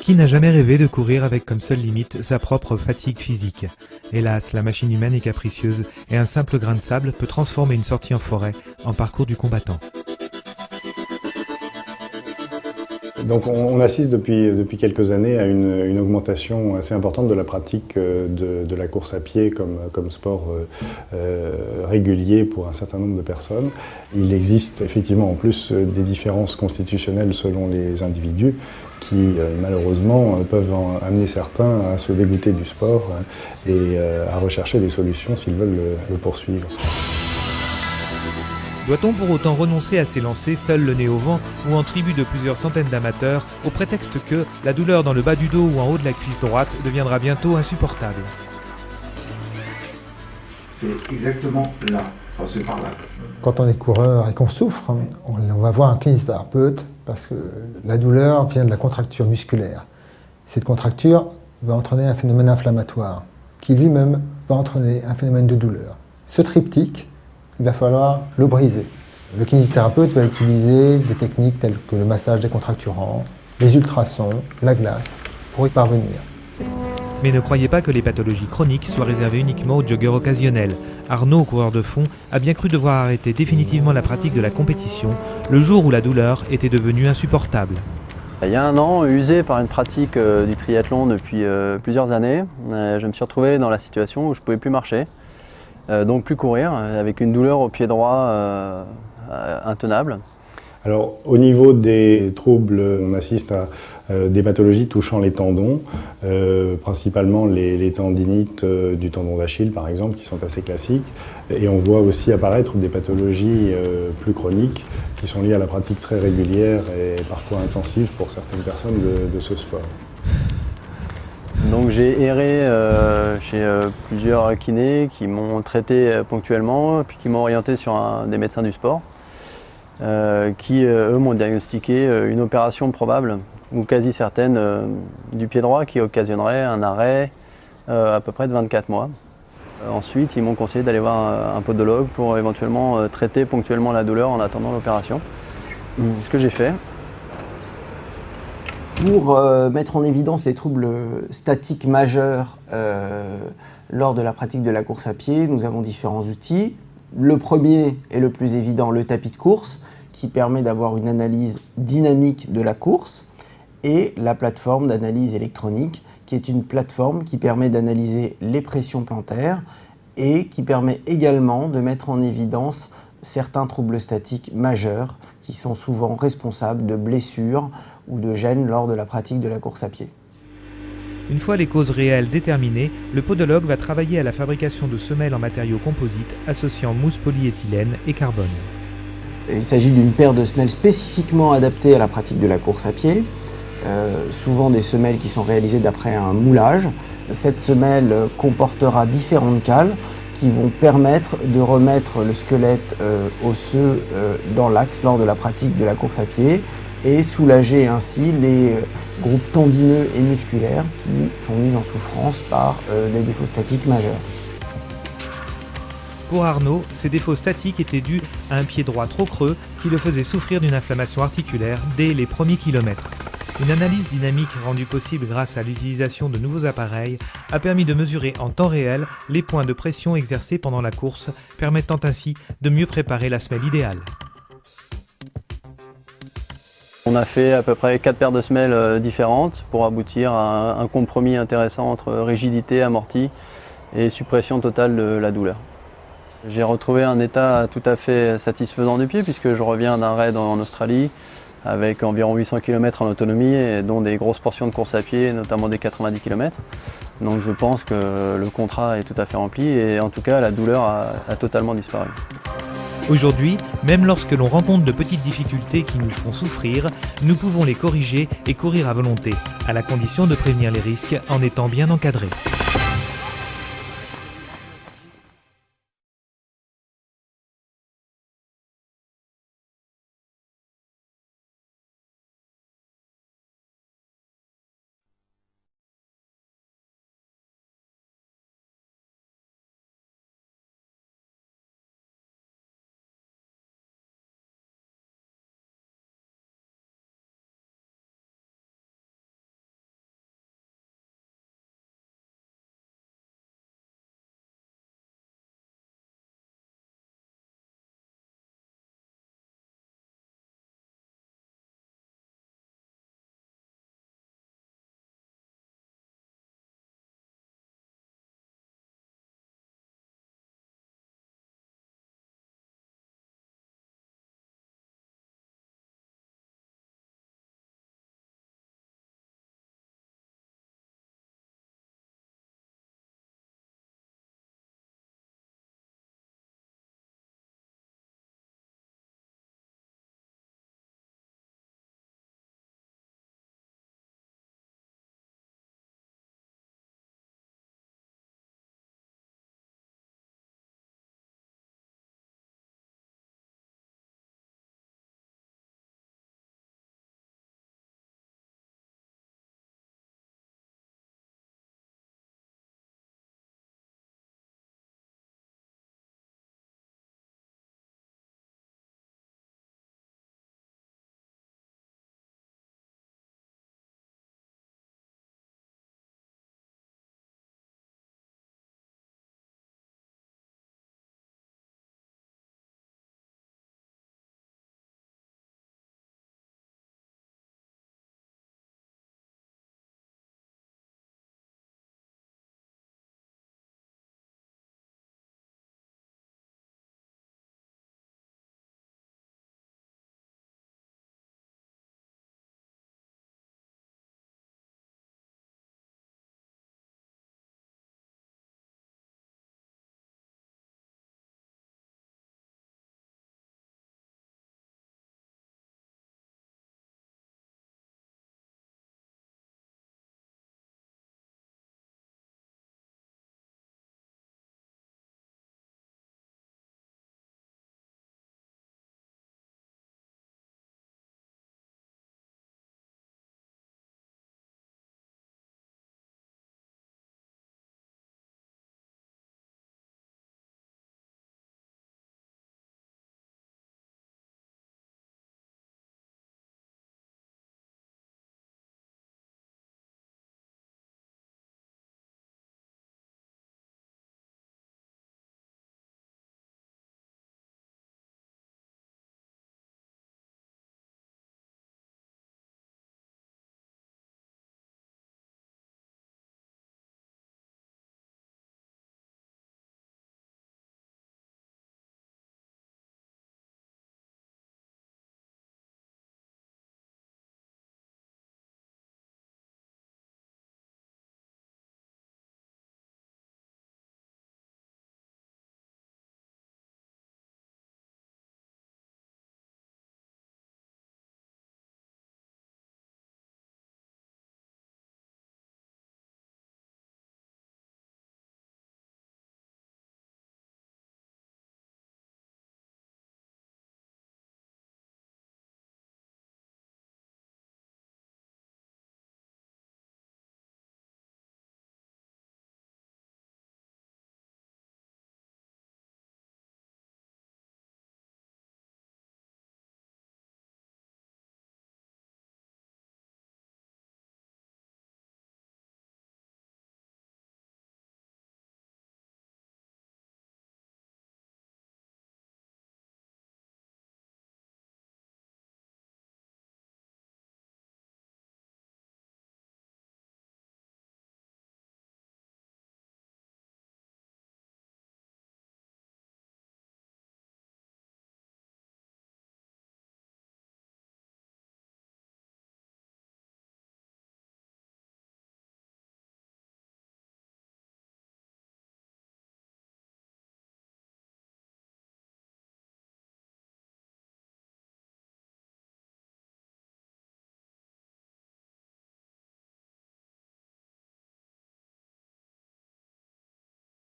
Qui n'a jamais rêvé de courir avec comme seule limite sa propre fatigue physique? Hélas, la machine humaine est capricieuse et un simple grain de sable peut transformer une sortie en forêt en parcours du combattant. Donc on assiste depuis quelques années à une augmentation assez importante de la pratique de la course à pied comme sport régulier pour un certain nombre de personnes. Il existe effectivement en plus des différences constitutionnelles selon les individus qui malheureusement peuvent amener certains à se dégoûter du sport et à rechercher des solutions s'ils veulent le poursuivre. Doit-on pour autant renoncer à s'élancer seul le nez au vent ou en tribu de plusieurs centaines d'amateurs au prétexte que la douleur dans le bas du dos ou en haut de la cuisse droite deviendra bientôt insupportable? C'est exactement là, enfin c'est par là. Quand on est coureur et qu'on souffre, on va voir un kinésithérapeute parce que la douleur vient de la contracture musculaire. Cette contracture va entraîner un phénomène inflammatoire qui lui-même va entraîner un phénomène de douleur. Ce triptyque, il va falloir le briser. Le kinésithérapeute va utiliser des techniques telles que le massage décontracturant, les ultrasons, la glace, pour y parvenir. Mais ne croyez pas que les pathologies chroniques soient réservées uniquement aux joggeurs occasionnels. Arnaud, coureur de fond, a bien cru devoir arrêter définitivement la pratique de la compétition le jour où la douleur était devenue insupportable. Il y a un an, usé par une pratique du triathlon depuis plusieurs années, je me suis retrouvé dans la situation où je ne pouvais plus marcher. Donc plus courir, avec une douleur au pied droit intenable. Alors au niveau des troubles, on assiste à des pathologies touchant les tendons, principalement les tendinites du tendon d'Achille par exemple, qui sont assez classiques. Et on voit aussi apparaître des pathologies plus chroniques qui sont liées à la pratique très régulière et parfois intensive pour certaines personnes de ce sport. Donc j'ai erré chez plusieurs kinés qui m'ont traité ponctuellement, puis qui m'ont orienté sur des médecins du sport, qui eux m'ont diagnostiqué une opération probable, ou quasi certaine, du pied droit qui occasionnerait un arrêt à peu près de 24 mois. Ensuite, ils m'ont conseillé d'aller voir un podologue pour éventuellement traiter ponctuellement la douleur en attendant l'opération. Ce que j'ai fait. Pour mettre en évidence les troubles statiques majeurs lors de la pratique de la course à pied, nous avons différents outils. Le premier et le plus évident, le tapis de course, qui permet d'avoir une analyse dynamique de la course, et la plateforme d'analyse électronique, qui est une plateforme qui permet d'analyser les pressions plantaires et qui permet également de mettre en évidence certains troubles statiques majeurs qui sont souvent responsables de blessures ou de gênes lors de la pratique de la course à pied. Une fois les causes réelles déterminées, le podologue va travailler à la fabrication de semelles en matériaux composites associant mousse polyéthylène et carbone. Il s'agit d'une paire de semelles spécifiquement adaptées à la pratique de la course à pied, souvent des semelles qui sont réalisées d'après un moulage. Cette semelle comportera différentes cales qui vont permettre de remettre le squelette osseux dans l'axe lors de la pratique de la course à pied et soulager ainsi les groupes tendineux et musculaires qui sont mis en souffrance par des défauts statiques majeurs. Pour Arnaud, ces défauts statiques étaient dus à un pied droit trop creux qui le faisait souffrir d'une inflammation articulaire dès les premiers kilomètres. Une analyse dynamique rendue possible grâce à l'utilisation de nouveaux appareils a permis de mesurer en temps réel les points de pression exercés pendant la course, permettant ainsi de mieux préparer la semelle idéale. On a fait à peu près 4 paires de semelles différentes pour aboutir à un compromis intéressant entre rigidité, amorti et suppression totale de la douleur. J'ai retrouvé un état tout à fait satisfaisant du pied puisque je reviens d'un raid en Australie avec environ 800 km en autonomie et dont des grosses portions de course à pied, notamment des 90 km. Donc je pense que le contrat est tout à fait rempli et en tout cas la douleur a totalement disparu. Aujourd'hui, même lorsque l'on rencontre de petites difficultés qui nous font souffrir, nous pouvons les corriger et courir à volonté, à la condition de prévenir les risques en étant bien encadrés.